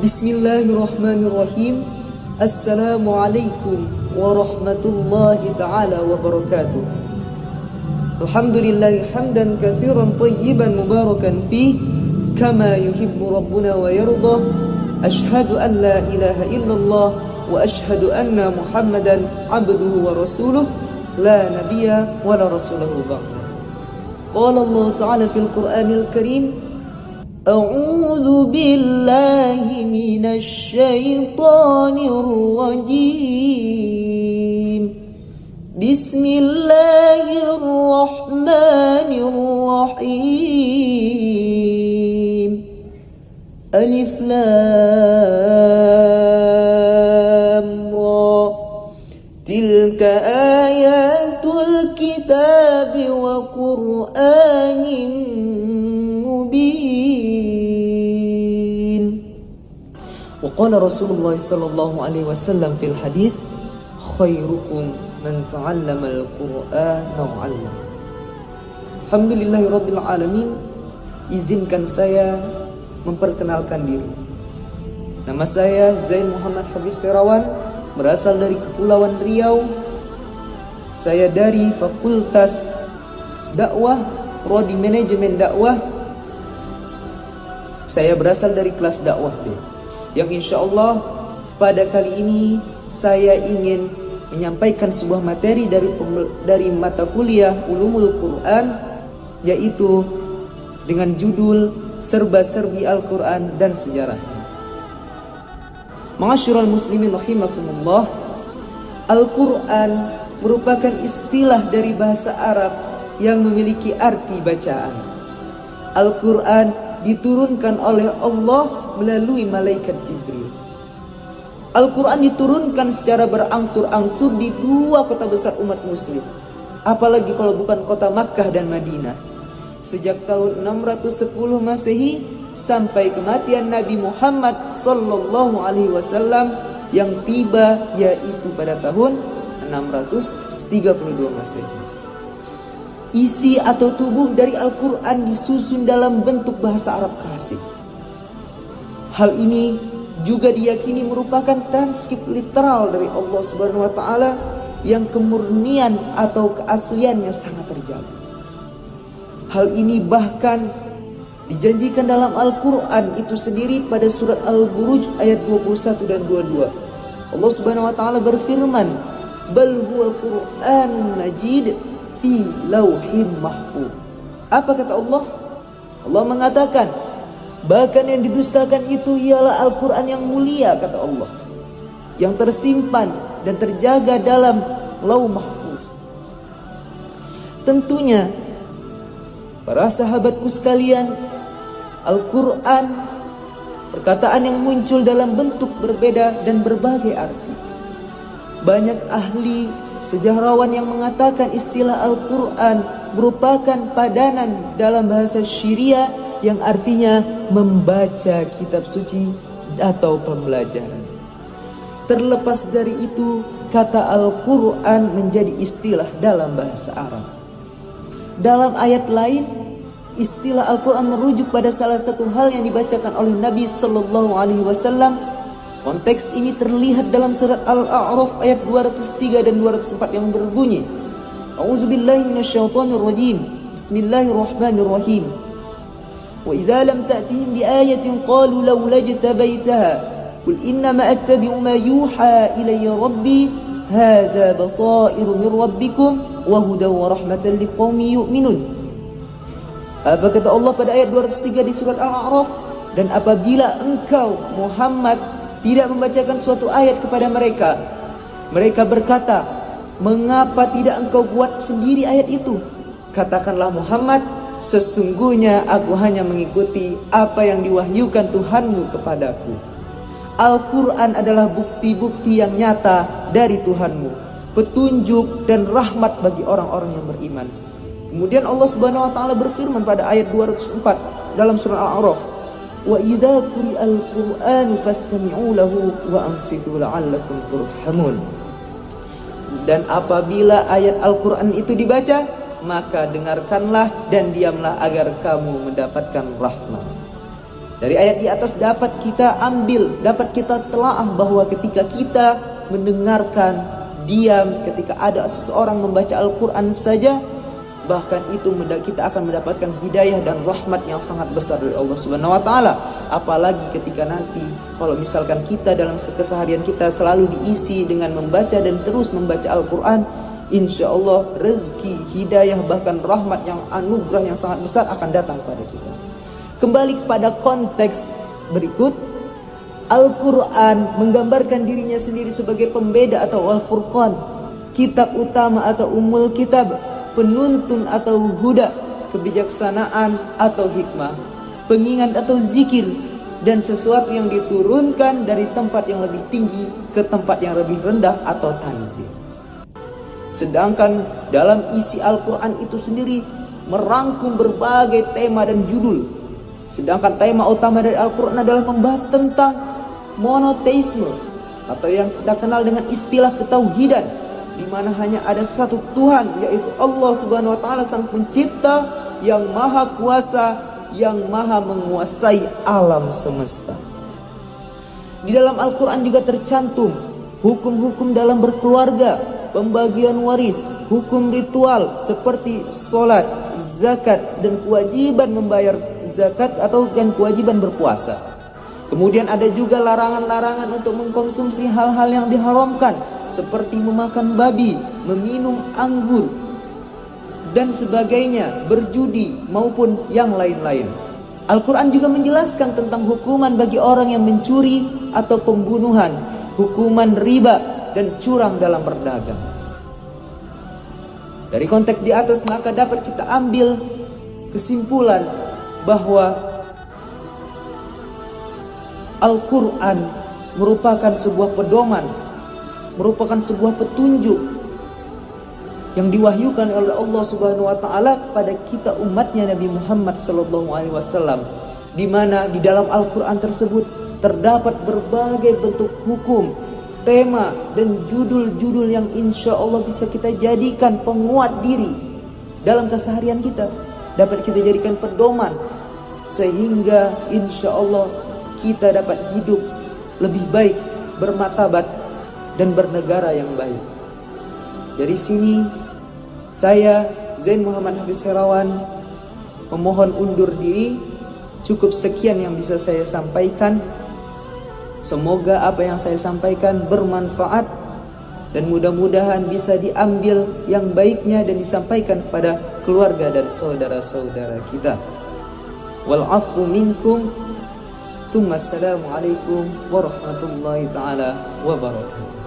Bismillahirrahmanirrahim. Assalamualaikum warahmatullahi ta'ala wabarakatuh. Alhamdulillahi hamdan katsiran tayyiban mubarakan fih kama yuhibbu rabbuna wa yardah. Ashhadu an la ilaha illallah wa ashhadu anna Muhammadan abduhu wa rasuluh la nabiyya wa la rasulahu ba'da. Qala Allah ta'ala fil Qur'anil Karim, A'udzu billahi minasy syaithanir rajim. Bismillahirrahmanirrahim. Alif lam ra. Tilka ayatul kitabi wa Qur'anin وقال رسول الله صلى الله عليه وسلم في الحديث خيركم من تعلم القرآن وعلم. Alhamdulillahirabbil alamin. Izinkan saya memperkenalkan diri. Nama saya Zain Muhammad Hafiz Serawan, berasal dari Kepulauan Riau. Saya dari Fakultas Dakwah, Prodi Manajemen Dakwah. Saya berasal dari kelas dakwah B, yang insya Allah pada kali ini saya ingin menyampaikan sebuah materi dari mata kuliah Ulumul Quran, yaitu dengan judul Serba-serbi Al-Quran dan Sejarahnya. Ma'asyiral muslimin rahimakumullah, Al-Quran merupakan istilah dari bahasa Arab yang memiliki arti bacaan. Al-Quran diturunkan oleh Allah melalui malaikat Jibril. Al-Quran diturunkan secara berangsur-angsur di dua kota besar umat muslim, apalagi kalau bukan kota Makkah dan Madinah. Sejak tahun 610 Masehi sampai kematian Nabi Muhammad sallallahu alaihi wasallam yang tiba yaitu pada tahun 632 Masehi. Isi atau tubuh dari Al-Quran disusun dalam bentuk bahasa Arab klasik. Hal ini juga diyakini merupakan transkrip literal dari Allah Subhanahu wa taala yang kemurnian atau keasliannya sangat terjaga. Hal ini bahkan dijanjikan dalam Al-Quran itu sendiri pada surat Al-Buruj ayat 21 dan 22. Allah Subhanahu wa taala berfirman, "Bal huwa Qur'anun Majid fi lauhim mahfuz." Apa kata Allah? Allah mengatakan, bahkan yang didustakan itu ialah Al-Quran yang mulia, kata Allah, yang tersimpan dan terjaga dalam lauh mahfuz. Tentunya para sahabatku sekalian, Al-Quran perkataan yang muncul dalam bentuk berbeda dan berbagai arti. Banyak ahli sejarawan yang mengatakan istilah Al-Quran merupakan padanan dalam bahasa Syria yang artinya membaca kitab suci atau pembelajaran. Terlepas dari itu, kata Al-Quran menjadi istilah dalam bahasa Arab. Dalam ayat lain, istilah Al-Quran merujuk pada salah satu hal yang dibacakan oleh Nabi Sallallahu Alaihi Wasallam. Konteks ini terlihat dalam surat Al-A'raf ayat 203 dan 204 yang berbunyi, A'udzubillahi minasyaitonirrajim. Bismillahirrahmanirrahim. Wa idza lam ta'tihim biayatin qalu laula jtabaitaha qul innama attabi'u ma yuha ilayya rabbi hadza basairu min rabbikum wa hudan wa rahmatan liqaumin yu'minun. Apa kata Allah pada ayat 203 di surat Al-A'raf? Dan apabila engkau Muhammad tidak membacakan suatu ayat kepada mereka, mereka berkata, mengapa tidak engkau buat sendiri ayat itu? Katakanlah Muhammad, sesungguhnya aku hanya mengikuti apa yang diwahyukan Tuhanmu kepadaku. Al-Quran adalah bukti-bukti yang nyata dari Tuhanmu, petunjuk dan rahmat bagi orang-orang yang beriman. Kemudian Allah Subhanahu wa taala berfirman pada ayat 204 dalam surah Al-A'raf, wa idza quri'al Qur'anu fastami'u lahu wa ansitu la'allakum turhamun. Dan apabila ayat Al-Quran itu dibaca, maka dengarkanlah dan diamlah agar kamu mendapatkan rahmat. Dari ayat di atas dapat kita ambil, dapat kita telaah bahwa ketika kita mendengarkan, diam ketika ada seseorang membaca Al-Quran saja, bahkan itu kita akan mendapatkan hidayah dan rahmat yang sangat besar dari Allah Subhanahu wa taala. Apalagi ketika nanti kalau misalkan kita dalam keseharian kita selalu diisi dengan membaca dan terus membaca Al-Quran, insya Allah rezeki, hidayah, bahkan rahmat yang anugerah yang sangat besar akan datang pada kita. Kembali kepada konteks berikut, Al-Quran menggambarkan dirinya sendiri sebagai pembeda atau Al-Furqan, kitab utama atau umul kitab, penuntun atau huda, kebijaksanaan atau hikmah, pengingat atau zikir, dan sesuatu yang diturunkan dari tempat yang lebih tinggi ke tempat yang lebih rendah atau tanzil. Sedangkan dalam isi Al-Quran itu sendiri merangkum berbagai tema dan judul. Sedangkan tema utama dari Al-Quran adalah membahas tentang monoteisme atau yang kita kenal dengan istilah ketauhidan, di mana hanya ada satu Tuhan, yaitu Allah Subhanahu wa taala, Sang Pencipta yang maha kuasa, yang maha menguasai alam semesta. Di dalam Al-Quran juga tercantum hukum-hukum dalam berkeluarga, pembagian waris, hukum ritual seperti sholat, zakat, dan kewajiban membayar zakat dan kewajiban berpuasa. Kemudian ada juga larangan-larangan untuk mengkonsumsi hal-hal yang diharamkan, seperti memakan babi, meminum anggur, dan sebagainya, berjudi, maupun yang lain-lain. Al-Quran juga menjelaskan tentang hukuman bagi orang yang mencuri atau pembunuhan, hukuman riba, dan curang dalam berdagang. Dari konteks di atas maka dapat kita ambil kesimpulan bahwa Al-Quran merupakan sebuah pedoman, merupakan sebuah petunjuk yang diwahyukan oleh Allah Subhanahu wa taala kepada kita umatnya Nabi Muhammad sallallahu alaihi wasallam, di mana di dalam Al-Quran tersebut terdapat berbagai bentuk hukum, tema, dan judul-judul yang insya Allah bisa kita jadikan penguat diri dalam keseharian kita, dapat kita jadikan pedoman, sehingga insya Allah kita dapat hidup lebih baik, bermartabat, dan bernegara yang baik. Dari sini saya Zain Muhammad Hafiz Herawan memohon undur diri. Cukup sekian yang bisa saya sampaikan. Semoga apa yang saya sampaikan bermanfaat dan mudah-mudahan bisa diambil yang baiknya dan disampaikan kepada keluarga dan saudara-saudara kita. Wal afu minkum. Assalamualaikum warahmatullahi taala wabarakatuh.